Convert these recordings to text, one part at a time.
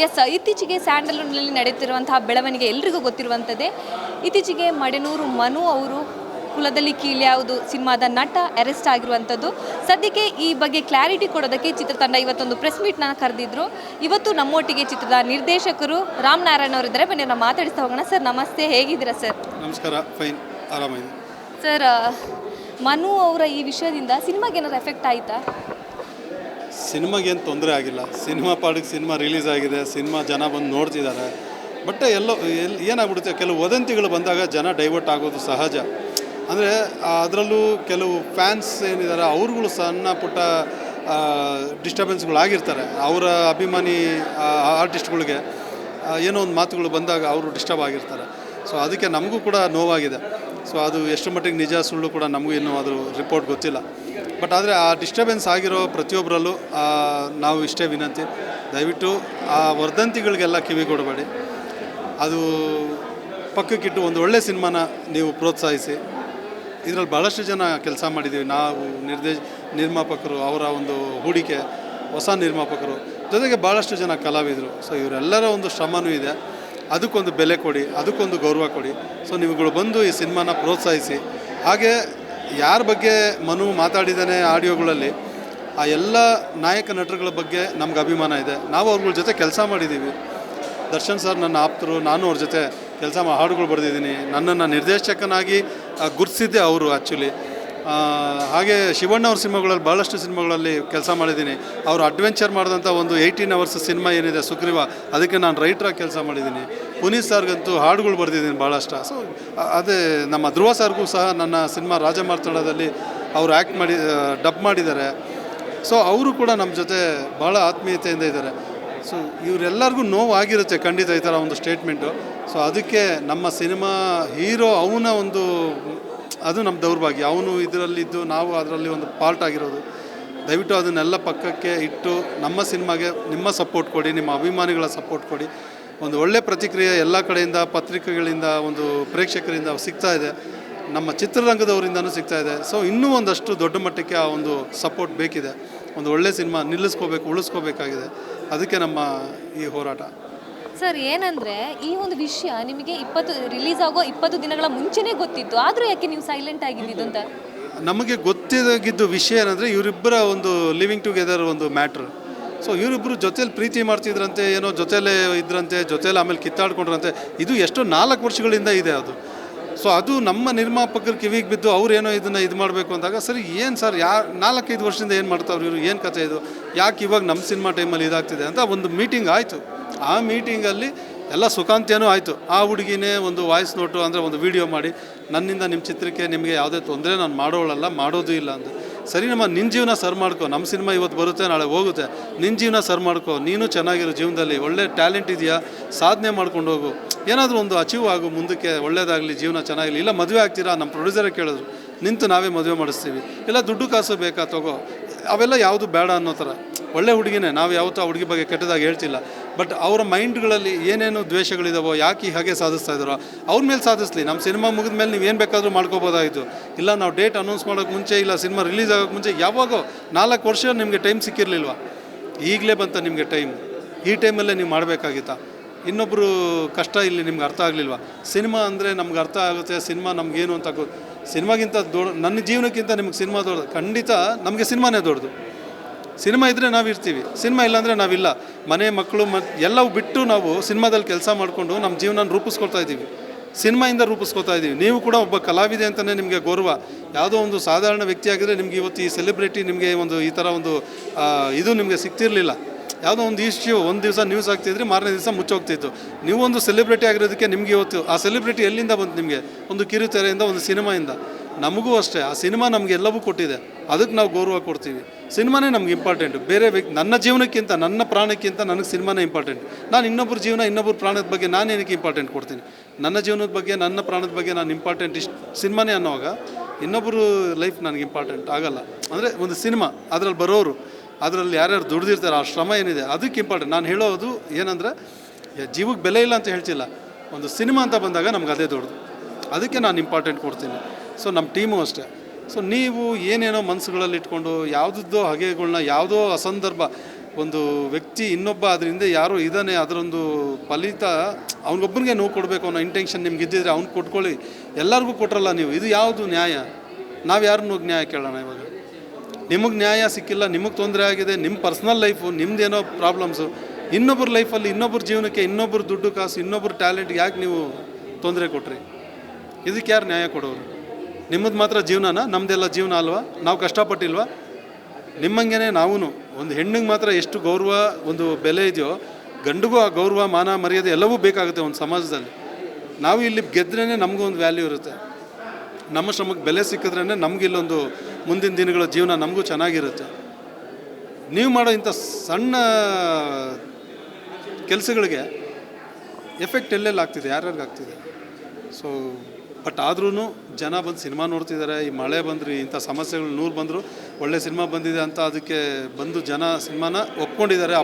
ಇತ್ತೀಚೆಗೆ ಸ್ಯಾಂಡಲ್ವುಡ್ನಲ್ಲಿ ನಡೆಯುತ್ತಿರುವಂತಹ ಬೆಳವಣಿಗೆ ಎಲ್ರಿಗೂ ಗೊತ್ತಿರುವಂಥದ್ದೇ. ಇತ್ತೀಚೆಗೆ ಮಡೆನೂರು ಮನು ಅವರು ಕುಲದಲ್ಲಿ ಕೀಳ್ಯಾವುದು ಸಿನಿಮಾದ ನಟ ಅರೆಸ್ಟ್ ಆಗಿರುವಂಥದ್ದು. ಸದ್ಯಕ್ಕೆ ಈ ಬಗ್ಗೆ ಕ್ಲಾರಿಟಿ ಕೊಡೋದಕ್ಕೆ ಚಿತ್ರತಂಡ ಇವತ್ತೊಂದು ಪ್ರೆಸ್ ಮೀಟ್ನ ಕರೆದಿದ್ರು. ಇವತ್ತು ನಮ್ಮೊಟ್ಟಿಗೆ ಚಿತ್ರದ ನಿರ್ದೇಶಕರು ರಾಮ್ ನಾರಾಯಣ್ ಅವರಿದ್ದಾರೆ. ಬನ್ನಿ ನಾವು ಮಾತಾಡಿಸ್ತಾ ಹೋಗೋಣ. ಸರ್ ನಮಸ್ತೆ, ಹೇಗಿದ್ದೀರಾ ಸರ್? ನಮಸ್ಕಾರ, ಫೈನ್, ಆರಾಮಾಗಿದೆ ಸರ್. ಮನು ಅವರ ಈ ವಿಷಯದಿಂದ ಸಿನಿಮಾಗೆ ಏನಾದ್ರು ಎಫೆಕ್ಟ್ ಆಯಿತಾ? ಸಿನಿಮಾಗೇನು ತೊಂದರೆ ಆಗಿಲ್ಲ. ಸಿನಿಮಾ ಪಾಡಿಗೆ ಸಿನಿಮಾ ರಿಲೀಸ್ ಆಗಿದೆ, ಸಿನಿಮಾ ಜನ ಬಂದು ನೋಡ್ತಿದ್ದಾರೆ. ಬಟ್ ಏನಾಗ್ಬಿಡುತ್ತೆ, ಕೆಲವು ವದಂತಿಗಳು ಬಂದಾಗ ಜನ ಡೈವರ್ಟ್ ಆಗೋದು ಸಹಜ. ಅಂದರೆ ಅದರಲ್ಲೂ ಕೆಲವು ಫ್ಯಾನ್ಸ್ ಏನಿದ್ದಾರೆ ಅವ್ರುಗಳು ಸಣ್ಣ ಪುಟ್ಟ ಡಿಸ್ಟರ್ಬೆನ್ಸ್ಗಳಾಗಿರ್ತಾರೆ. ಅವರ ಅಭಿಮಾನಿ ಆರ್ಟಿಸ್ಟ್ಗಳಿಗೆ ಏನೋ ಒಂದು ಮಾತುಗಳು ಬಂದಾಗ ಅವರು ಡಿಸ್ಟರ್ಬ್ ಆಗಿರ್ತಾರೆ. ಸೊ ಅದಕ್ಕೆ ನಮಗೂ ಕೂಡ ನೋವಾಗಿದೆ. ಸೊ ಅದು ಎಷ್ಟು ಮಟ್ಟಿಗೆ ನಿಜ ಸುಳ್ಳು ಕೂಡ ನಮಗೂ ಇನ್ನೂ ಅದ್ರ ರಿಪೋರ್ಟ್ ಗೊತ್ತಿಲ್ಲ. ಬಟ್ ಆದರೆ ಆ ಡಿಸ್ಟರ್ಬೆನ್ಸ್ ಆಗಿರೋ ಪ್ರತಿಯೊಬ್ಬರಲ್ಲೂ ನಾವು ಇಷ್ಟೇ ವಿನಂತಿ, ದಯವಿಟ್ಟು ಆ ವರ್ಧಂತಿಗಳಿಗೆಲ್ಲ ಕಿವಿ ಕೊಡಬೇಡಿ. ಅದು ಪಕ್ಕಕ್ಕಿಟ್ಟು ಒಂದು ಒಳ್ಳೆ ಸಿನಿಮಾನ ನೀವು ಪ್ರೋತ್ಸಾಹಿಸಿ. ಇದರಲ್ಲಿ ಭಾಳಷ್ಟು ಜನ ಕೆಲಸ ಮಾಡಿದ್ದೀವಿ ನಾವು, ನಿರ್ಮಾಪಕರು, ಅವರ ಒಂದು ಹೂಡಿಕೆ, ಹೊಸ ನಿರ್ಮಾಪಕರು, ಜೊತೆಗೆ ಭಾಳಷ್ಟು ಜನ ಕಲಾವಿದರು. ಸೊ ಇವರೆಲ್ಲರ ಒಂದು ಶ್ರಮನೂ ಇದೆ. ಅದಕ್ಕೊಂದು ಬೆಲೆ ಕೊಡಿ, ಅದಕ್ಕೊಂದು ಗೌರವ ಕೊಡಿ. ಸೊ ನೀವುಗಳು ಬಂದು ಈ ಸಿನಿಮಾನ ಪ್ರೋತ್ಸಾಹಿಸಿ. ಹಾಗೆ ಯಾರ ಬಗ್ಗೆ ಮನು ಮಾತಾಡಿದ್ದಾನೆ ಆಡಿಯೋಗಳಲ್ಲಿ, ಆ ಎಲ್ಲ ನಾಯಕ ನಟರುಗಳ ಬಗ್ಗೆ ನಮ್ಗೆ ಅಭಿಮಾನ ಇದೆ. ನಾವು ಅವ್ರಗಳ ಜೊತೆ ಕೆಲಸ ಮಾಡಿದ್ದೀವಿ. ದರ್ಶನ್ ಸರ್ ನನ್ನ ಆಪ್ತರು, ನಾನು ಅವ್ರ ಜೊತೆ ಕೆಲಸ ಹಾಡುಗಳು ಬರೆದಿದ್ದೀನಿ. ನನ್ನನ್ನು ನಿರ್ದೇಶಕನಾಗಿ ಗುರುತಿಸಿದ್ದೆ ಅವರು ಆ್ಯಕ್ಚುಲಿ. ಹಾಗೆ ಶಿವಣ್ಣ ಅವ್ರ ಸಿನಿಮಾಗಳಲ್ಲಿ ಭಾಳಷ್ಟು ಸಿನಿಮಾಗಳಲ್ಲಿ ಕೆಲಸ ಮಾಡಿದ್ದೀನಿ. ಅವರು ಅಡ್ವೆಂಚರ್ ಮಾಡಿದಂಥ ಒಂದು 18 hours ಸಿನಿಮಾ ಏನಿದೆ ಸುಗ್ರೀವ, ಅದಕ್ಕೆ ನಾನು ರೈಟ್ರಾಗಿ ಕೆಲಸ ಮಾಡಿದ್ದೀನಿ. ಪುನೀತ್ ಸರ್ಗಂತೂ ಹಾಡುಗಳು ಬರೆದಿದ್ದೀನಿ ಭಾಳಷ್ಟು. ಸೊ ಅದೇ ನಮ್ಮ ಧ್ರುವ ಸರ್ಗೂ ಸಹ ನನ್ನ ಸಿನಿಮಾ ರಾಜಮಾರ್ತಾಂಡದಲ್ಲಿ ಅವರು ಡಬ್ ಮಾಡಿದ್ದಾರೆ. ಸೊ ಅವರು ಕೂಡ ನಮ್ಮ ಜೊತೆ ಭಾಳ ಆತ್ಮೀಯತೆಯಿಂದ ಇದ್ದಾರೆ. ಸೊ ಇವರೆಲ್ಲರಿಗೂ ನೋವಾಗಿರುತ್ತೆ ಖಂಡಿತ ಈ ಥರ ಒಂದು ಸ್ಟೇಟ್ಮೆಂಟು. ಸೊ ಅದಕ್ಕೆ ನಮ್ಮ ಸಿನಿಮಾ ಹೀರೋ ಅವನ ಒಂದು, ಅದು ನಮ್ಮ ದೌರ್ಭಾಗ್ಯ. ಅವನು ಇದರಲ್ಲಿದ್ದು ನಾವು ಅದರಲ್ಲಿ ಒಂದು ಪಾರ್ಟ್ ಆಗಿರೋದು. ದಯವಿಟ್ಟು ಅದನ್ನೆಲ್ಲ ಪಕ್ಕಕ್ಕೆ ಇಟ್ಟು ನಮ್ಮ ಸಿನಿಮಾಗೆ ನಿಮ್ಮ ಸಪೋರ್ಟ್ ಕೊಡಿ, ನಿಮ್ಮ ಅಭಿಮಾನಿಗಳ ಸಪೋರ್ಟ್ ಕೊಡಿ. ಒಂದು ಒಳ್ಳೆ ಪ್ರತಿಕ್ರಿಯೆ ಎಲ್ಲ ಕಡೆಯಿಂದ, ಪತ್ರಿಕೆಗಳಿಂದ, ಒಂದು ಪ್ರೇಕ್ಷಕರಿಂದ ಸಿಗ್ತಾ ಇದೆ, ನಮ್ಮ ಚಿತ್ರರಂಗದವರಿಂದನೂ ಸಿಗ್ತಾ ಇದೆ. ಸೊ ಇನ್ನೂ ಒಂದಷ್ಟು ದೊಡ್ಡ ಮಟ್ಟಕ್ಕೆ ಆ ಒಂದು ಸಪೋರ್ಟ್ ಬೇಕಿದೆ. ಒಂದು ಒಳ್ಳೆ ಸಿನಿಮಾ ಉಳಿಸ್ಕೋಬೇಕಾಗಿದೆ. ಅದಕ್ಕೆ ನಮ್ಮ ಈ ಹೋರಾಟ. ಸರ್, ಏನಂದರೆ ಈ ಒಂದು ವಿಷಯ ನಿಮಗೆ ರಿಲೀಸ್ ಆಗೋ 20 ದಿನಗಳ ಮುಂಚೆನೇ ಗೊತ್ತಿತ್ತು, ಆದರೂ ಯಾಕೆ ನೀವು ಸೈಲೆಂಟ್ ಆಗಿದ್ದು ಅಂತ? ನಮಗೆ ಗೊತ್ತಿದ್ದಾಗಿದ್ದು ವಿಷಯ ಏನಂದರೆ, ಇವರಿಬ್ಬರ ಒಂದು ಲಿವಿಂಗ್ ಟುಗೆದರ್ ಒಂದು ಮ್ಯಾಟ್ರ್. ಸೊ ಇವರಿಬ್ಬರು ಜೊತೇಲಿ ಪ್ರೀತಿ ಮಾಡ್ತಿದ್ರಂತೆ, ಏನೋ ಜೊತೆಲೇ ಇದ್ರಂತೆ, ಜೊತೇಲಿ ಆಮೇಲೆ ಕಿತ್ತಾಡ್ಕೊಂಡ್ರಂತೆ. ಇದು ಎಷ್ಟೋ 4 ವರ್ಷಗಳಿಂದ ಇದೆ ಅದು. ಸೊ ಅದು ನಮ್ಮ ನಿರ್ಮಾಪಕರು ಕಿವಿಗೆ ಬಿದ್ದು ಅವ್ರೇನೋ ಇದನ್ನು ಇದು ಮಾಡಬೇಕು ಅಂದಾಗ, ಸರಿ ಏನು ಸರ್, 4-5 ವರ್ಷದಿಂದ ಏನು ಮಾಡ್ತಾವ್ರು ಇವರು, ಏನು ಕಥೆ ಇದು, ಯಾಕೆ ಇವಾಗ ನಮ್ಮ ಸಿನಿಮಾ ಟೈಮಲ್ಲಿ ಇದಾಗ್ತಿದೆ ಅಂತ ಒಂದು ಮೀಟಿಂಗ್ ಆಯಿತು. ಆ ಮೀಟಿಂಗಲ್ಲಿ ಎಲ್ಲ ಸುಖಾಂತ್ಯನೂ ಆಯಿತು. ಆ ಹುಡುಗಿನೇ ಒಂದು ವಾಯ್ಸ್ ನೋಟು, ಅಂದರೆ ಒಂದು ವೀಡಿಯೋ ಮಾಡಿ, ನನ್ನಿಂದ ನಿಮ್ಮ ಚಿತ್ರಕ್ಕೆ ನಿಮಗೆ ಯಾವುದೇ ತೊಂದರೆ ನಾನು ಮಾಡೋದೂ ಇಲ್ಲ ಅಂತ. ಸರಿ, ನಿನ್ನ ಜೀವನ ಸರ್ ಮಾಡ್ಕೊ, ನಮ್ಮ ಸಿನಿಮಾ ಇವತ್ತು ಬರುತ್ತೆ ನಾಳೆ ಹೋಗುತ್ತೆ, ನಿನ್ನ ಜೀವನ ಸರ್ ಮಾಡ್ಕೊ, ನೀನು ಚೆನ್ನಾಗಿರೋ ಜೀವನದಲ್ಲಿ, ಒಳ್ಳೆ ಟ್ಯಾಲೆಂಟ್ ಇದೆಯಾ, ಸಾಧನೆ ಮಾಡ್ಕೊಂಡು ಹೋಗು, ಏನಾದರೂ ಒಂದು ಅಚೀವ್ ಆಗು, ಮುಂದಕ್ಕೆ ಒಳ್ಳೇದಾಗಲಿ, ಜೀವನ ಚೆನ್ನಾಗಿರಲಿ. ಇಲ್ಲ ಮದುವೆ ಆಗ್ತೀರಾ, ನಮ್ಮ ಪ್ರೊಡ್ಯೂಸರೇ ಕೇಳಿದ್ರು, ನಿಂತು ನಾವೇ ಮದುವೆ ಮಾಡಿಸ್ತೀವಿ, ಇಲ್ಲ ದುಡ್ಡು ಕಾಸು ಬೇಕಾ ತಗೋ, ಅವೆಲ್ಲ ಯಾವುದು ಬೇಡ ಅನ್ನೋ ಥರ. ಒಳ್ಳೆ ಹುಡುಗಿನೇ, ನಾವು ಯಾವತ್ತೂ ಆ ಹುಡುಗಿ ಬಗ್ಗೆ ಕೆಟ್ಟದಾಗಿ ಹೇಳ್ತಿಲ್ಲ. ಬಟ್ ಅವರ ಮೈಂಡ್ಗಳಲ್ಲಿ ಏನೇನು ದ್ವೇಷಗಳಿದಾವೋ, ಯಾಕೆ ಹಾಗೆ ಸಾಧಿಸ್ತಾ ಇದ್ದಾರೋ ಅವ್ರ ಮೇಲೆ ಸಾಧಿಸ್ಲಿ. ನಮ್ಮ ಸಿನಿಮಾ ಮುಗಿದ ಮೇಲೆ ನೀವು ಏನು ಬೇಕಾದರೂ ಮಾಡ್ಕೋಬೋದಾಯಿತು. ಇಲ್ಲ ನಾವು ಡೇಟ್ ಅನೌನ್ಸ್ ಮಾಡೋಕ್ಕೆ ಮುಂಚೆ, ಇಲ್ಲ ಸಿನಿಮಾ ರಿಲೀಸ್ ಆಗೋಕ್ಕೆ ಮುಂಚೆ, ಯಾವಾಗೋ 4 ವರ್ಷ ನಿಮಗೆ ಟೈಮ್ ಸಿಕ್ಕಿರಲಿಲ್ವ? ಈಗಲೇ ಬಂತ ನಿಮಗೆ ಟೈಮ್. ಈ ಟೈಮಲ್ಲೇ ನೀವು ಮಾಡಬೇಕಾಗಿತ್ತಾ? ಇನ್ನೊಬ್ಬರು ಕಷ್ಟ ಇಲ್ಲಿ ನಿಮ್ಗೆ ಅರ್ಥ ಆಗಲಿಲ್ವ? ಸಿನಿಮಾ ಅಂದರೆ ನಮ್ಗೆ ಅರ್ಥ ಆಗುತ್ತೆ. ಸಿನಿಮಾ ನಮಗೇನು ಅಂತ ಸಿನಿಮಾಗಿಂತ ನನ್ನ ಜೀವನಕ್ಕಿಂತ ನಿಮಗೆ ಸಿನಿಮಾ ದೊಡ್ಡದು. ಖಂಡಿತ ನಮಗೆ ಸಿನಿಮಾನೇ ದೊಡ್ಡದು. ಸಿನಿಮಾ ಇದ್ದರೆ ನಾವು ಇರ್ತೀವಿ, ಸಿನಿಮಾ ಇಲ್ಲಾಂದರೆ ನಾವಿಲ್ಲ. ಮನೆ ಮಕ್ಕಳು ಎಲ್ಲವೂ ಬಿಟ್ಟು ನಾವು ಸಿನಿಮಾದಲ್ಲಿ ಕೆಲಸ ಮಾಡಿಕೊಂಡು ನಮ್ಮ ಜೀವನ ರೂಪಿಸ್ಕೊಳ್ತಾ ಇದ್ದೀವಿ, ಸಿನಿಮಾಯಿಂದ ರೂಪಿಸ್ಕೊತಾ ಇದ್ದೀವಿ. ನೀವು ಕೂಡ ಒಬ್ಬ ಕಲಾವಿದೆ ಅಂತಲೇ ನಿಮಗೆ ಗೌರವ. ಯಾವುದೋ ಒಂದು ಸಾಧಾರಣ ವ್ಯಕ್ತಿ ಆಗಿದ್ರೆ ನಿಮಗೆ ಇವತ್ತು ಈ ಸೆಲೆಬ್ರಿಟಿ, ನಿಮಗೆ ಒಂದು ಈ ಥರ ಒಂದು ಇದು ನಿಮಗೆ ಸಿಗ್ತಿರಲಿಲ್ಲ. ಯಾವುದೋ ಒಂದು ಇಶ್ಯೂ ಒಂದು ದಿವಸ ನ್ಯೂಸ್ ಆಗ್ತಿದ್ರೆ ಮಾರನೇ ದಿವಸ ಮುಚ್ಚೋಗ್ತಿತ್ತು. ನೀವು ಒಂದು ಸೆಲೆಬ್ರಿಟಿ ಆಗಿರೋದಕ್ಕೆ ನಿಮಗೆ ಇವತ್ತು ಆ ಸೆಲೆಬ್ರಿಟಿ ಎಲ್ಲಿಂದ ಬಂತು? ನಿಮಗೆ ಒಂದು ಕಿರುತೆರೆಯಿಂದ, ಒಂದು ಸಿನಿಮಾಯಿಂದ. ನಮಗೂ ಅಷ್ಟೇ, ಆ ಸಿನಿಮಾ ನಮಗೆ ಎಲ್ಲವೂ ಕೊಟ್ಟಿದೆ, ಅದಕ್ಕೆ ನಾವು ಗೌರವ ಕೊಡ್ತೀವಿ. ಸಿನಿಮಾನೇ ನಮ್ಗೆ ಇಂಪಾರ್ಟೆಂಟು. ಬೇರೆ ನನ್ನ ಜೀವನಕ್ಕಿಂತ, ನನ್ನ ಪ್ರಾಣಕ್ಕಿಂತ ನನಗೆ ಸಿನಿಮಾನೇ ಇಂಪಾರ್ಟೆಂಟ್. ನಾನು ಇನ್ನೊಬ್ಬರ ಜೀವನ, ಇನ್ನೊಬ್ಬರ ಪ್ರಾಣದ ಬಗ್ಗೆ ನಾನು ಏನಕ್ಕೆ ಇಂಪಾರ್ಟೆಂಟ್ ಕೊಡ್ತೀನಿ? ನನ್ನ ಜೀವನದ ಬಗ್ಗೆ, ನನ್ನ ಪ್ರಾಣದ ಬಗ್ಗೆ ನಾನು ಇಂಪಾರ್ಟೆಂಟ್ ಸಿನಿಮಾನೇ ಅನ್ನೋವಾಗ ಇನ್ನೊಬ್ಬರು ಲೈಫ್ ನನಗೆ ಇಂಪಾರ್ಟೆಂಟ್ ಆಗಲ್ಲ. ಅಂದರೆ ಒಂದು ಸಿನಿಮಾ, ಅದರಲ್ಲಿ ಬರೋರು, ಅದರಲ್ಲಿ ಯಾರ್ಯಾರು ದುಡ್ದಿರ್ತಾರೆ, ಆ ಶ್ರಮ ಏನಿದೆ ಅದಕ್ಕೆ ಇಂಪಾರ್ಟೆಂಟ್. ನಾನು ಹೇಳೋದು ಏನಂದರೆ, ಜೀವಕ್ಕೆ ಬೆಲೆ ಇಲ್ಲ ಅಂತ ಹೇಳ್ತಿಲ್ಲ. ಒಂದು ಸಿನಿಮಾ ಅಂತ ಬಂದಾಗ ನಮ್ಗೆ ಅದೇ ದೊಡ್ಡದು, ಅದಕ್ಕೆ ನಾನು ಇಂಪಾರ್ಟೆಂಟ್ ಕೊಡ್ತೀನಿ. ಸೊ ನಮ್ಮ ಟೀಮು ಅಷ್ಟೇ. ಸೊ ನೀವು ಏನೇನೋ ಮನಸ್ಸುಗಳಲ್ಲಿ ಇಟ್ಕೊಂಡು ಯಾವುದೋ ಹಗೆಗಳನ್ನ, ಯಾವುದೋ ಅಸಂದರ್ಭ ಒಂದು ವ್ಯಕ್ತಿ ಇನ್ನೊಬ್ಬ ಅದರಿಂದ ಯಾರೋ ಇದ್ದಾನೆ ಅದರೊಂದು ಫಲಿತ ಅವ್ನಿಗೊಬ್ಬನಿಗೆ ನೋವು ಕೊಡಬೇಕು ಅನ್ನೋ ಇಂಟೆನ್ಷನ್ ನಿಮ್ಗೆ ಇದ್ದಿದ್ರೆ ಅವ್ನು ಕೊಟ್ಕೊಳ್ಳಿ, ಎಲ್ಲರಿಗೂ ಕೊಟ್ರಲ್ಲ ನೀವು. ಇದು ಯಾವುದು ನ್ಯಾಯ? ನಾವು ಯಾರನ್ನೂ ನ್ಯಾಯ ಕೇಳೋಣ ಇವಾಗ? ನಿಮಗೆ ನ್ಯಾಯ ಸಿಕ್ಕಿಲ್ಲ, ನಿಮಗೆ ತೊಂದರೆ ಆಗಿದೆ, ನಿಮ್ಮ ಪರ್ಸ್ನಲ್ ಲೈಫು, ನಿಮ್ಮದೇನೋ ಪ್ರಾಬ್ಲಮ್ಸು, ಇನ್ನೊಬ್ಬರ ಲೈಫಲ್ಲಿ ಇನ್ನೊಬ್ಬರ ಜೀವನಕ್ಕೆ ಇನ್ನೊಬ್ಬರು ದುಡ್ಡು ಕಾಸು ಇನ್ನೊಬ್ಬರ ಟ್ಯಾಲೆಂಟ್ಗೆ ಯಾಕೆ ನೀವು ತೊಂದರೆ ಕೊಟ್ರಿ? ಇದಕ್ಕೆ ಯಾರು ನ್ಯಾಯ ಕೊಡೋರು? ನಿಮ್ಮದು ಮಾತ್ರ ಜೀವನನ, ನಮ್ಮದೆಲ್ಲ ಜೀವನ ಅಲ್ವಾ? ನಾವು ಕಷ್ಟಪಟ್ಟಿಲ್ವಾ? ನಿಮ್ಮಂಗೆ ನಾವೂ ಒಂದು ಹೆಣ್ಣಿಗೆ ಮಾತ್ರ ಎಷ್ಟು ಗೌರವ ಒಂದು ಬೆಲೆ ಇದೆಯೋ ಗಂಡಿಗೂ ಆ ಗೌರವ ಮಾನ ಮರ್ಯಾದೆ ಎಲ್ಲವೂ ಬೇಕಾಗುತ್ತೆ ಒಂದು ಸಮಾಜದಲ್ಲಿ. ನಾವು ಇಲ್ಲಿ ಗೆದ್ರೇ ನಮಗೂ ಒಂದು ವ್ಯಾಲ್ಯೂ ಇರುತ್ತೆ, ನಮ್ಮ ಶ್ರಮಕ್ಕೆ ಬೆಲೆ ಸಿಕ್ಕಿದ್ರೇ ನಮಗಿಲ್ಲೊಂದು ಮುಂದಿನ ದಿನಗಳ ಜೀವನ ನಮಗೂ ಚೆನ್ನಾಗಿರುತ್ತೆ. ನೀವು ಮಾಡೋ ಇಂಥ ಸಣ್ಣ ಕೆಲಸಗಳಿಗೆ ಎಫೆಕ್ಟ್ ಎಲ್ಲೆಲ್ಲಿ ಆಗ್ತಿದೆ, ಯಾರ್ಯಾರಿಗೆ ಆಗ್ತಿದೆ? ಸೊ ಬಟ್ ಆದ್ರೂ ಜನ ಬಂದು ಸಿನಿಮಾ ನೋಡ್ತಿದ್ದಾರೆ. ಈ ಮಳೆ ಬಂದ್ರಿ, ಇಂಥ ಸಮಸ್ಯೆಗಳು 100 ಬಂದರು, ಒಳ್ಳೆ ಸಿನಿಮಾ ಬಂದಿದೆ ಅಂತ ಅದಕ್ಕೆ ಬಂದು ಜನ ಸಿನಿಮಾನ ಅಪ್ಕೊಂಡಿದ್ದಾರೆ.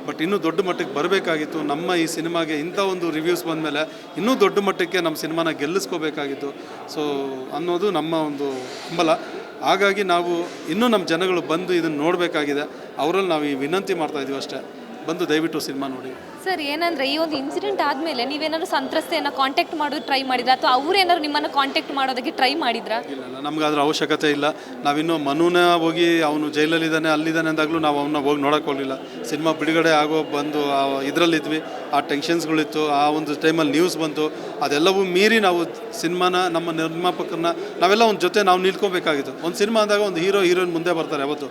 ಬಟ್ ಇನ್ನೂ ದೊಡ್ಡ ಮಟ್ಟಕ್ಕೆ ಬರಬೇಕಾಗಿತ್ತು. ನಮ್ಮ ಈ ಸಿನಿಮಾಗೆ ಇಂಥ ಒಂದು ರಿವ್ಯೂಸ್ ಬಂದಮೇಲೆ ಇನ್ನೂ ದೊಡ್ಡ ಮಟ್ಟಕ್ಕೆ ನಮ್ಮ ಸಿನಿಮಾನ ಗೆಲ್ಲಿಸ್ಕೋಬೇಕಾಗಿತ್ತು. ಸೊ ಅನ್ನೋದು ನಮ್ಮ ಒಂದು ಹಂಬಲ. ಹಾಗಾಗಿ ನಾವು ಇನ್ನೂ ನಮ್ಮ ಜನಗಳು ಬಂದು ಇದನ್ನು ನೋಡಬೇಕಾಗಿದೆ. ಅವರಲ್ಲಿ ನಾವು ಈ ವಿನಂತಿ ಮಾಡ್ತಾಯಿದ್ದೀವಿ ಅಷ್ಟೇ, ಬಂದು ದಯವಿಟ್ಟು ಸಿನಿಮಾ ನೋಡಿ. ಸರ್, ಏನಂದರೆ ಈ ಒಂದು ಇನ್ಸಿಡೆಂಟ್ ಆದಮೇಲೆ ನೀವೇನಾದ್ರು ಸಂತ್ರಸ್ತೆಯನ್ನು ಕಾಂಟ್ಯಾಕ್ಟ್ ಮಾಡೋದು ಟ್ರೈ ಮಾಡಿದ್ರಾ, ಅಥವಾ ಅವ್ರೇನಾದ್ರು ನಿಮ್ಮನ್ನು ಕಾಂಟ್ಯಾಕ್ಟ್ ಮಾಡೋದಕ್ಕೆ ಟ್ರೈ ಮಾಡಿದ್ರಾ? ಇಲ್ಲ, ನಮ್ಗೆ ಅದ್ರ ಅವಶ್ಯಕತೆ ಇಲ್ಲ. ನಾವಿನ್ನೂ ಮನುನ ಹೋಗಿ ಅವನು ಜೈಲಲ್ಲಿದ್ದಾನೆ ಅಲ್ಲಿದ್ದಾನೆ ಅಂದಾಗಲೂ ನಾವು ಅವನ್ನ ಹೋಗಿ ನೋಡೋಕೆ ಹೋಗಲಿಲ್ಲ. ಸಿನಿಮಾ ಬಿಡುಗಡೆ ಆಗೋ ಬಂದು ಇದರಲ್ಲಿದ್ವಿ, ಆ ಟೆನ್ಷನ್ಸ್ಗಳಿತ್ತು, ಆ ಒಂದು ಟೈಮಲ್ಲಿ ನ್ಯೂಸ್ ಬಂತು. ಅದೆಲ್ಲವೂ ಮೀರಿ ನಾವು ಸಿನಿಮಾನ, ನಮ್ಮ ನಿರ್ಮಾಪಕರನ್ನ ನಾವೆಲ್ಲ ಒಂದು ಜೊತೆ ನಾವು ನಿಲ್ಕೋಬೇಕಾಗಿತ್ತು. ಒಂದು ಸಿನಿಮಾ ಅಂದಾಗ ಒಂದು ಹೀರೋಯಿನ್ ಮುಂದೆ ಬರ್ತಾರೆ, ಯಾವತ್ತು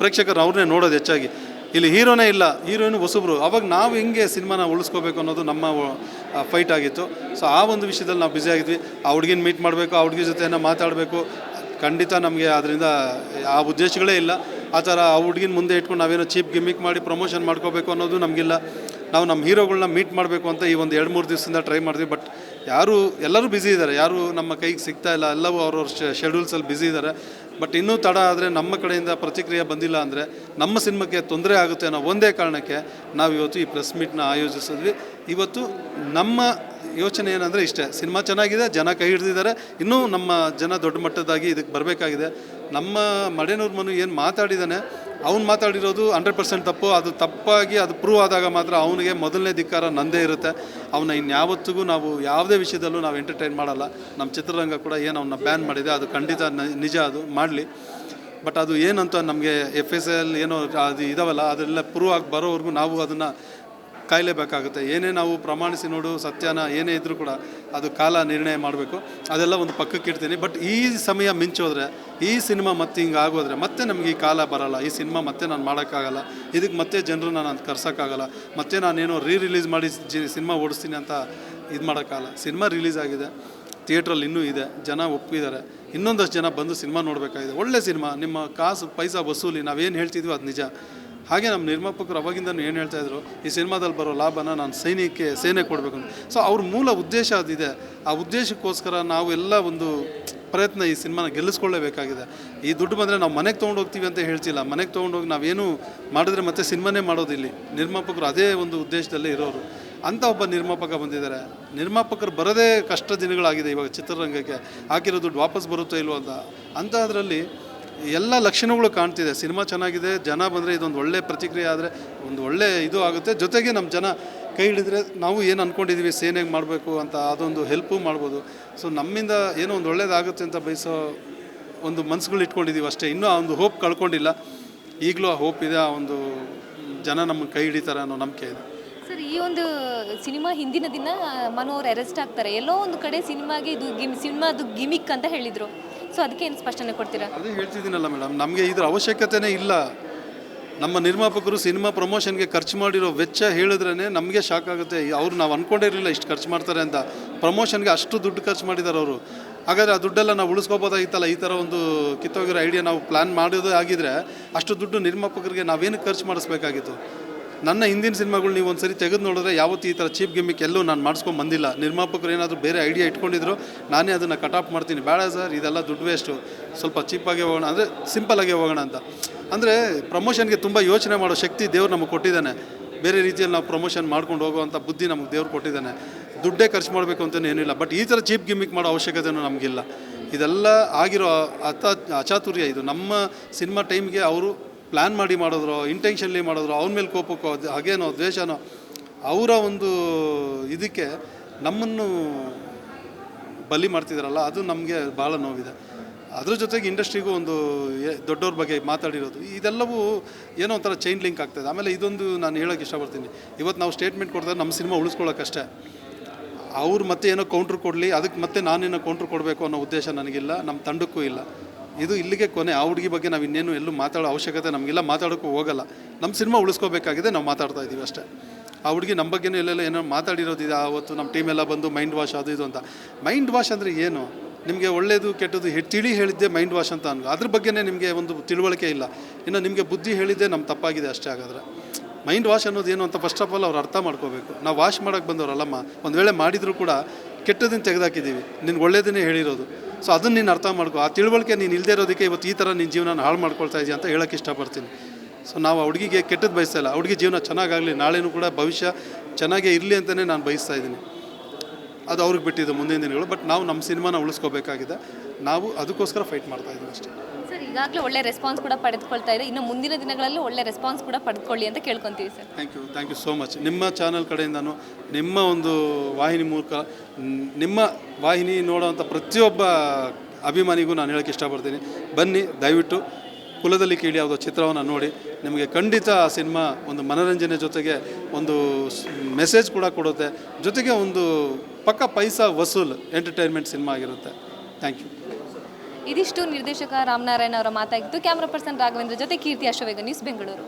ಪ್ರೇಕ್ಷಕರು ಅವ್ರನ್ನೇ ನೋಡೋದು ಹೆಚ್ಚಾಗಿ. ಇಲ್ಲಿ ಹೀರೋನೇ ಇಲ್ಲ, ಹೀರೋಯಿನ್ ಹೊಸಬ್ರು. ಅವಾಗ ನಾವು ಹೆಂಗೆ ಸಿನಿಮಾನ ಉಳಿಸ್ಕೋಬೇಕು ಅನ್ನೋದು ನಮ್ಮ ಫೈಟ್ ಆಗಿತ್ತು. ಸೊ ಆ ಒಂದು ವಿಷಯದಲ್ಲಿ ನಾವು ಬ್ಯುಸಿ ಆಗಿದ್ವಿ. ಆ ಹುಡುಗಿನ ಮೀಟ್ ಮಾಡಬೇಕು, ಆ ಹುಡುಗಿ ಜೊತೆ ಮಾತಾಡಬೇಕು. ಖಂಡಿತ ನಮಗೆ ಅದರಿಂದ ಆ ಉದ್ದೇಶಗಳೇ ಇಲ್ಲ. ಆ ಥರ ಆ ಹುಡುಗಿನ ಮುಂದೆ ಇಟ್ಕೊಂಡು ನಾವೇನೋ ಚೀಪ್ ಗಿಮಿಕ್ ಮಾಡಿ ಪ್ರಮೋಷನ್ ಮಾಡ್ಕೋಬೇಕು ಅನ್ನೋದು ನಮಗಿಲ್ಲ. ನಾವು ನಮ್ಮ ಹೀರೋಗಳನ್ನ ಮೀಟ್ ಮಾಡಬೇಕು ಅಂತ ಈ ಒಂದು 2-3 ದಿವಸದಿಂದ ಟ್ರೈ ಮಾಡಿದ್ವಿ. ಬಟ್ ಎಲ್ಲರೂ ಬ್ಯುಸಿ ಇದ್ದಾರೆ, ಯಾರೂ ನಮ್ಮ ಕೈಗೆ ಸಿಗ್ತಾ ಇಲ್ಲ. ಎಲ್ಲವೂ ಅವ್ರವ್ರ ಶೆಡ್ಯೂಲ್ಸಲ್ಲಿ ಬ್ಯುಸಿ ಇದ್ದಾರೆ. ಬಟ್ ಇನ್ನೂ ತಡ ಆದರೆ, ನಮ್ಮ ಕಡೆಯಿಂದ ಪ್ರತಿಕ್ರಿಯೆ ಬಂದಿಲ್ಲ ಅಂದರೆ ನಮ್ಮ ಸಿನಿಮಾಕ್ಕೆ ತೊಂದರೆ ಆಗುತ್ತೆ ಅನ್ನೋ ಒಂದೇ ಕಾರಣಕ್ಕೆ ನಾವು ಇವತ್ತು ಈ ಪ್ರೆಸ್ ಮೀಟ್ನ ಆಯೋಜಿಸಿದ್ವಿ. ಇವತ್ತು ನಮ್ಮ ಯೋಚನೆ ಏನಂದರೆ ಇಷ್ಟೇ, ಸಿನಿಮಾ ಚೆನ್ನಾಗಿದೆ, ಜನ ಕೈ ಹಿಡಿದಿದ್ದಾರೆ, ಇನ್ನೂ ನಮ್ಮ ಜನ ದೊಡ್ಡ ಮಟ್ಟದಾಗಿ ಇದಕ್ಕೆ ಬರಬೇಕಾಗಿದೆ. ನಮ್ಮ ಮಡೆನೂರು ಮನು ಏನು ಮಾತಾಡಿದ್ದಾನೆ, ಅವ್ನು ಮಾತಾಡಿರೋದು 100% ತಪ್ಪು. ಅದು ತಪ್ಪಾಗಿ ಅದು ಪ್ರೂವ್ ಆದಾಗ ಮಾತ್ರ ಅವನಿಗೆ ಮೊದಲನೇ ಧಿಕ್ಕಾರ ನಂದೇ ಇರುತ್ತೆ. ಅವನ್ನ ಇನ್ಯಾವತ್ತಿಗೂ ನಾವು ಯಾವುದೇ ವಿಷಯದಲ್ಲೂ ನಾವು ಎಂಟರ್ಟೈನ್ ಮಾಡಲ್ಲ. ನಮ್ಮ ಚಿತ್ರರಂಗ ಕೂಡ ಏನು ಅವನ್ನ ಬ್ಯಾನ್ ಮಾಡಿದೆ, ಅದು ಖಂಡಿತ ನಿಜ, ಅದು ಮಾಡಲಿ. ಬಟ್ ಅದು ಏನಂತ ನಮಗೆ FSL ಏನೋ ಅದು ಇದಾವಲ್ಲ, ಅದೆಲ್ಲ ಪ್ರೂವ್ ಆಗಿ ಬರೋವರೆಗೂ ನಾವು ಅದನ್ನು ಕಾಯಲೇಬೇಕಾಗುತ್ತೆ. ಏನೇ ನಾವು ಪ್ರಮಾಣಿಸಿ ನೋಡು ಸತ್ಯನ ಏನೇ ಇದ್ದರೂ ಕೂಡ ಅದು ಕಾಲ ನಿರ್ಣಯ ಮಾಡಬೇಕು. ಅದೆಲ್ಲ ಒಂದು ಪಕ್ಕಕ್ಕೆ ಇಡ್ತೀನಿ. ಬಟ್ ಈ ಸಮಯ ಮಿಂಚೋದ್ರೆ, ಈ ಸಿನಿಮಾ ಮತ್ತೆ ಹಿಂಗೆ ಆಗೋದ್ರೆ ಮತ್ತೆ ನಮಗೆ ಈ ಕಾಲ ಬರೋಲ್ಲ. ಈ ಸಿನಿಮಾ ಮತ್ತೆ ನಾನು ಮಾಡೋಕ್ಕಾಗಲ್ಲ, ಇದಕ್ಕೆ ಮತ್ತೆ ಜನರನ್ನ ನಾನು ಕರ್ಸೋಕ್ಕಾಗಲ್ಲ, ಮತ್ತೆ ನಾನೇನೋ ರಿಲೀಸ್ ಮಾಡಿ ಸಿನಿಮಾ ಓಡಿಸ್ತೀನಿ ಅಂತ ಇದು ಮಾಡೋಕ್ಕಾಗಲ್ಲ. ಸಿನಿಮಾ ರಿಲೀಸ್ ಆಗಿದೆ, ಥಿಯೇಟ್ರಲ್ಲಿ ಇನ್ನೂ ಇದೆ, ಜನ ಒಪ್ಪಿದ್ದಾರೆ. ಇನ್ನೊಂದಷ್ಟು ಜನ ಬಂದು ಸಿನಿಮಾ ನೋಡಬೇಕಾಗಿದೆ. ಒಳ್ಳೆ ಸಿನಿಮಾ, ನಿಮ್ಮ ಕಾಸು ಪೈಸಾ ವಸೂಲಿ, ನಾವೇನು ಹೇಳ್ತಿದ್ವಿ ಅದು ನಿಜ. ಹಾಗೆ ನಮ್ಮ ನಿರ್ಮಾಪಕರು ಅವಾಗಿಂದನೂ ಏನು ಹೇಳ್ತಾಯಿದ್ರು, ಈ ಸಿನಿಮಾದಲ್ಲಿ ಬರೋ ಲಾಭನ ನಾನು ಸೇನೆ ಕೊಡಬೇಕು ಅಂತ. ಸೊ ಅವ್ರ ಮೂಲ ಉದ್ದೇಶ ಅದಿದೆ. ಆ ಉದ್ದೇಶಕ್ಕೋಸ್ಕರ ನಾವು ಎಲ್ಲ ಒಂದು ಪ್ರಯತ್ನ ಈ ಸಿನಿಮಾನ ಗೆಲ್ಲಿಸ್ಕೊಳ್ಳೇಬೇಕಾಗಿದೆ. ಈ ದುಡ್ಡು ಬಂದರೆ ನಾವು ಮನೆಗೆ ತೊಗೊಂಡು ಹೋಗ್ತೀವಿ ಅಂತ ಹೇಳ್ತಿಲ್ಲ. ಮನೆಗೆ ತೊಗೊಂಡೋಗಿ ನಾವೇನು ಮಾಡಿದ್ರೆ ಮತ್ತೆ ಸಿನಿಮಾನೇ ಮಾಡೋದಿಲ್ಲಿ. ನಿರ್ಮಾಪಕರು ಅದೇ ಒಂದು ಉದ್ದೇಶದಲ್ಲೇ ಇರೋರು. ಅಂಥ ಒಬ್ಬ ನಿರ್ಮಾಪಕ ಬಂದಿದ್ದಾರೆ. ನಿರ್ಮಾಪಕರು ಬರೋದೇ ಕಷ್ಟ ದಿನಗಳಾಗಿದೆ ಇವಾಗ ಚಿತ್ರರಂಗಕ್ಕೆ. ಹಾಕಿರೋ ದುಡ್ಡು ವಾಪಸ್ ಬರುತ್ತೋ ಇಲ್ವೋ ಅಂತ. ಅಂಥದ್ರಲ್ಲಿ ಎಲ್ಲ ಲಕ್ಷಣಗಳು ಕಾಣ್ತಿದೆ. ಸಿನಿಮಾ ಚೆನ್ನಾಗಿದೆ, ಜನ ಬಂದರೆ ಇದೊಂದು ಒಳ್ಳೆ ಪ್ರತಿಕ್ರಿಯೆ ಆದರೆ ಒಂದು ಒಳ್ಳೆ ಇದು ಆಗುತ್ತೆ. ಜೊತೆಗೆ ನಮ್ಮ ಜನ ಕೈ ಹಿಡಿದ್ರೆ ನಾವು ಏನು ಅಂದ್ಕೊಂಡಿದ್ದೀವಿ ಸೇನೆಗೆ ಮಾಡಬೇಕು ಅಂತ ಅದೊಂದು ಹೆಲ್ಪು ಮಾಡ್ಬೋದು. ಸೊ ನಮ್ಮಿಂದ ಏನೋ ಒಂದು ಒಳ್ಳೇದಾಗುತ್ತೆ ಅಂತ ಬಯಸೋ ಒಂದು ಮನಸ್ಸುಗಳು ಇಟ್ಕೊಂಡಿದ್ದೀವಿ ಅಷ್ಟೇ. ಇನ್ನೂ ಆ ಒಂದು ಹೋಪ್ ಕಳ್ಕೊಂಡಿಲ್ಲ. ಈಗಲೂ ಆ ಹೋಪ್ ಇದೆ, ಆ ಒಂದು ಜನ ನಮ್ಮ ಕೈ ಹಿಡಿತಾರೆ ಅನ್ನೋ ನಂಬಿಕೆ ಇದೆ. ಸರ್, ಈ ಒಂದು ಸಿನಿಮಾ ಹಿಂದಿನ ದಿನ ಮನು ಅವ್ರು ಅರೆಸ್ಟ್ ಆಗ್ತಾರೆ. ಎಲ್ಲೋ ಒಂದು ಕಡೆ ಸಿನಿಮಾಗೆ ಇದು ಸಿನಿಮಾದು ಗಿಮಿಕ್ ಅಂತ ಹೇಳಿದರು. ಸೊ ಅದಕ್ಕೆ ಏನು ಸ್ಪಷ್ಟನೆ ಕೊಡ್ತೀರಾ? ಅದೇ ಹೇಳ್ತಿದ್ದೀನಲ್ಲ ಮೇಡಮ್, ನಮಗೆ ಇದ್ರ ಅವಶ್ಯಕತೆನೇ ಇಲ್ಲ. ನಮ್ಮ ನಿರ್ಮಾಪಕರು ಸಿನಿಮಾ ಪ್ರಮೋಷನ್ಗೆ ಖರ್ಚು ಮಾಡಿರೋ ವೆಚ್ಚ ಹೇಳಿದ್ರೇ ನಮಗೆ ಶಾಕ್ ಆಗುತ್ತೆ. ಅವ್ರು ನಾವು ಅಂದ್ಕೊಂಡಿರಲಿಲ್ಲ ಇಷ್ಟು ಖರ್ಚು ಮಾಡ್ತಾರೆ ಅಂತ. ಪ್ರಮೋಷನ್ಗೆ ಅಷ್ಟು ದುಡ್ಡು ಖರ್ಚು ಮಾಡಿದ್ದಾರೆ ಅವರು. ಹಾಗಾದರೆ ಆ ದುಡ್ಡೆಲ್ಲ ನಾವು ಉಳಿಸ್ಕೋಬೋದಾಗಿತ್ತಲ್ಲ. ಈ ಥರ ಒಂದು ಕಿತ್ತೋಗಿರೋ ಐಡಿಯಾ ನಾವು ಪ್ಲ್ಯಾನ್ ಮಾಡೋದೇ ಆಗಿದ್ರೆ ಅಷ್ಟು ದುಡ್ಡು ನಿರ್ಮಾಪಕರಿಗೆ ನಾವೇನು ಖರ್ಚು ಮಾಡಿಸ್ಬೇಕಾಗಿತ್ತು. ನನ್ನ ಹಿಂದಿನ ಸಿನಿಮಾಗಳು ನೀವು ಒಂದು ಸರಿ ತೆಗೆದು ನೋಡಿದ್ರೆ ಯಾವತ್ತು ಈ ಥರ ಚೀಪ್ ಗಿಮಿಕ್ ಎಲ್ಲೂ ನಾನು ಮಾಡಿಸ್ಕೊಂಡು ಬಂದಿಲ್ಲ. ನಿರ್ಮಾಪಕರು ಏನಾದರೂ ಬೇರೆ ಐಡಿಯಾ ಇಟ್ಕೊಂಡಿದ್ರು ನಾನೇ ಅದನ್ನು ಕಟಾಪ್ ಮಾಡ್ತೀನಿ. ಬೇಡ ಸರ್, ಇದೆಲ್ಲ ದುಡ್ಡು ವೇಸ್ಟು, ಸ್ವಲ್ಪ ಚೀಪಾಗಿ ಹೋಗೋಣ ಅಂದರೆ ಸಿಂಪಲ್ಲಾಗಿ ಹೋಗೋಣ ಅಂತ. ಅಂದರೆ ಪ್ರಮೋಷನ್ಗೆ ತುಂಬ ಯೋಚನೆ ಮಾಡೋ ಶಕ್ತಿ ದೇವ್ರು ನಮಗೆ ಕೊಟ್ಟಿದ್ದಾನೆ. ಬೇರೆ ರೀತಿಯಲ್ಲಿ ನಾವು ಪ್ರಮೋಷನ್ ಮಾಡ್ಕೊಂಡು ಹೋಗೋವಂಥ ಬುದ್ಧಿ ನಮಗೆ ದೇವ್ರು ಕೊಟ್ಟಿದ್ದಾನೆ. ದುಡ್ಡೇ ಖರ್ಚು ಮಾಡಬೇಕು ಅಂತಲೂ ಏನಿಲ್ಲ. ಬಟ್ ಈ ಥರ ಚೀಪ್ ಗಿಮಿಕ್ ಮಾಡೋ ಅವಶ್ಯಕತೆಯೂ ನಮಗಿಲ್ಲ. ಇದೆಲ್ಲ ಆಗಿರೋ ಅಚಾತುರ್ಯ ಇದು. ನಮ್ಮ ಸಿನಿಮಾ ಟೈಮ್ಗೆ ಅವರು ಪ್ಲ್ಯಾನ್ ಮಾಡಿ ಮಾಡಿದ್ರು, ಇಂಟೆನ್ಷನ್ಲಿ ಮಾಡಿದ್ರು, ಅವನ ಮೇಲೆ ಕೋಪಕ್ಕೋ ಹಾಗೇನೋ ದ್ವೇಷನೋ, ಅವರ ಒಂದು ಇದಕ್ಕೆ ನಮ್ಮನ್ನು ಬಲಿ ಮಾಡ್ತಿದ್ದಾರಲ್ಲ, ಅದು ನಮಗೆ ಭಾಳ ನೋವಿದೆ. ಅದ್ರ ಜೊತೆಗೆ ಇಂಡಸ್ಟ್ರಿಗೂ ಒಂದು ದೊಡ್ಡವ್ರ ಬಗ್ಗೆ ಮಾತಾಡಿರೋದು, ಇದೆಲ್ಲವೂ ಏನೋ ಒಂಥರ ಚೈನ್ ಲಿಂಕ್ ಆಗ್ತಾಯಿದೆ. ಆಮೇಲೆ ಇದೊಂದು ನಾನು ಹೇಳೋಕ್ಕೆ ಇಷ್ಟಪಡ್ತೀನಿ, ಇವತ್ತು ನಾವು ಸ್ಟೇಟ್ಮೆಂಟ್ ಕೊಡ್ತಾರೆ ನಮ್ಮ ಸಿನಿಮಾ ಉಳಿಸ್ಕೊಳ್ಳೋಕ್ಕಷ್ಟೇ. ಅವ್ರು ಮತ್ತೆ ಏನೋ ಕೌಂಟ್ರ್ ಕೊಡಲಿ, ಅದಕ್ಕೆ ಮತ್ತೆ ನಾನೇನೋ ಕೌಂಟ್ರ್ ಕೊಡಬೇಕು ಅನ್ನೋ ಉದ್ದೇಶ ನನಗಿಲ್ಲ, ನಮ್ಮ ತಂಡಕ್ಕೂ ಇಲ್ಲ. ಇದು ಇಲ್ಲಿಗೆ ಕೊನೆ. ಆ ಹುಡುಗಿ ಬಗ್ಗೆ ನಾವು ಇನ್ನೇನು ಎಲ್ಲೂ ಮಾತಾಡೋ ಅವಶ್ಯಕತೆ ನಮಗಿಲ್ಲ, ಮಾತಾಡೋಕ್ಕೂ ಹೋಗಲ್ಲ. ನಮ್ಮ ಸಿನಿಮಾ ಉಳಿಸ್ಕೋಬೇಕಾಗಿದೆ, ನಾವು ಮಾತಾಡ್ತಾ ಇದ್ದೀವಿ ಅಷ್ಟೇ. ಆ ಹುಡುಗಿ ನಮ್ಮ ಬಗ್ಗೆನೂ ಎಲ್ಲೆಲ್ಲ ಏನೋ ಮಾತಾಡಿರೋದಿದೆ ಆವತ್ತು. ನಮ್ಮ ಟೀಮೆಲ್ಲ ಬಂದು ಮೈಂಡ್ ವಾಶ್ ಅದು ಇದು ಅಂತ. ಮೈಂಡ್ ವಾಶ್ ಅಂದರೆ ಏನು? ನಿಮಗೆ ಒಳ್ಳೆಯದು ಕೆಟ್ಟದ್ದು ತಿಳಿ ಹೇಳಿದ್ದೆ ಮೈಂಡ್ ವಾಶ್ ಅಂತ ಅದ್ರ ಬಗ್ಗೆನೇ ನಿಮಗೆ ಒಂದು ತಿಳುವಳಿಕೆ ಇಲ್ಲ. ಇನ್ನು ನಿಮಗೆ ಬುದ್ಧಿ ಹೇಳಿದ್ದೆ ನಮ್ಮ ತಪ್ಪಾಗಿದೆ ಅಷ್ಟೇ. ಹಾಗಾದರೆ ಮೈಂಡ್ ವಾಶ್ ಅನ್ನೋದು ಏನು ಅಂತ ಫಸ್ಟ್ ಆಫ್ ಆಲ್ ಅವ್ರು ಅರ್ಥ ಮಾಡ್ಕೋಬೇಕು. ನಾವು ವಾಶ್ ಮಾಡೋಕ್ಕೆ ಬಂದವರಲ್ಲಮ್ಮ, ಒಂದು ವೇಳೆ ಮಾಡಿದರೂ ಕೂಡ ಕೆಟ್ಟದನ್ನು ತೆಗೆದಾಕಿದ್ದೀವಿ, ನಿನ್ಗೆ ಒಳ್ಳೆಯದನ್ನೇ ಹೇಳಿರೋದು. ಸೊ ಅದನ್ನು ನೀನು ಅರ್ಥ ಮಾಡ್ಕೋ. ಆ ತಿಳುವಳಿಕೆ ನೀನು ಇಲ್ಲದೆ ಇರೋದಕ್ಕೆ ಇವತ್ತು ಈ ಥರ ನಿನ್ನ ಜೀವನ ಹಾಳು ಮಾಡ್ಕೊಳ್ತಾ ಇದೆಯಾ ಅಂತ ಹೇಳೋಕ್ಕೆ ಇಷ್ಟಪಡ್ತೀನಿ. ಸೊ ನಾವು ಆ ಹುಡುಗಿಗೆ ಕೆಟ್ಟದ್ದು ಬಯಸ್ತಾ ಇಲ್ಲ, ಆ ಹುಡುಗಿ ಜೀವನ ಚೆನ್ನಾಗಾಗಲಿ, ನಾಳೆನೂ ಕೂಡ ಭವಿಷ್ಯ ಚೆನ್ನಾಗೇ ಇರಲಿ ಅಂತಲೇ ನಾನು ಬಯಸ್ತಾ ಇದ್ದೀನಿ. ಅದು ಅವ್ರಿಗೆ ಬಿಟ್ಟಿದ್ದು ಮುಂದಿನ ದಿನಗಳು. ಬಟ್ ನಾವು ನಮ್ಮ ಸಿನಿಮಾನ ಉಳಿಸ್ಕೋಬೇಕಾಗಿದೆ, ನಾವು ಅದಕ್ಕೋಸ್ಕರ ಫೈಟ್ ಮಾಡ್ತಾ ಇದ್ದೀವಿ ಅಷ್ಟೇ. ಸರ್, ಈಗಾಗಲೇ ಒಳ್ಳೆ ರೆಸ್ಪಾನ್ಸ್ ಕೂಡ ಪಡೆದುಕೊಳ್ತಾ ಇದೆ, ಇನ್ನು ಮುಂದಿನ ದಿನಗಳಲ್ಲೂ ಒಳ್ಳೆ ರೆಸ್ಪಾನ್ಸ್ ಕೂಡ ಪಡೆದುಕೊಳ್ಳಿ ಅಂತ ಕೇಳ್ಕೊತೀವಿ sir. Thank you so much. ನಿಮ್ಮ ಚಾನಲ್ ಕಡೆಯಿಂದನೂ, ನಿಮ್ಮ ಒಂದು ವಾಹಿನಿ ಮೂಲಕ, ನಿಮ್ಮ ವಾಹಿನಿ ನೋಡೋವಂಥ ಪ್ರತಿಯೊಬ್ಬ ಅಭಿಮಾನಿಗೂ ನಾನು ಹೇಳೋಕ್ಕೆ ಇಷ್ಟಪಡ್ತೀನಿ, ಬನ್ನಿ ದಯವಿಟ್ಟು ಕುಲದಲ್ಲಿ ಕೀಳಿ ಯಾವುದೋ ಚಿತ್ರವನ್ನು ನೋಡಿ. ನಿಮಗೆ ಖಂಡಿತ ಆ ಸಿನಿಮಾ ಒಂದು ಮನೋರಂಜನೆ ಜೊತೆಗೆ ಒಂದು ಮೆಸೇಜ್ ಕೂಡ ಕೊಡುತ್ತೆ, ಜೊತೆಗೆ ಒಂದು ಪಕ್ಕ ಪೈಸಾ ವಸೂಲ್ ಎಂಟರ್ಟೈನ್ಮೆಂಟ್ ಸಿನಿಮಾ ಆಗಿರುತ್ತೆ. Thank you. ಇದಿಷ್ಟು ನಿರ್ದೇಶಕ ರಾಮನಾರಾಯಣ ಅವರ ಮಾತಾಗಿತ್ತು. ಕ್ಯಾಮ್ರಾ ಪರ್ಸನ್ ರಾಘವೇಂದ್ರ ಜೊತೆ ಕೀರ್ತಿ ಅಶ್ವವೇಗ, ನ್ಯೂಸ್ ಬೆಂಗಳೂರು.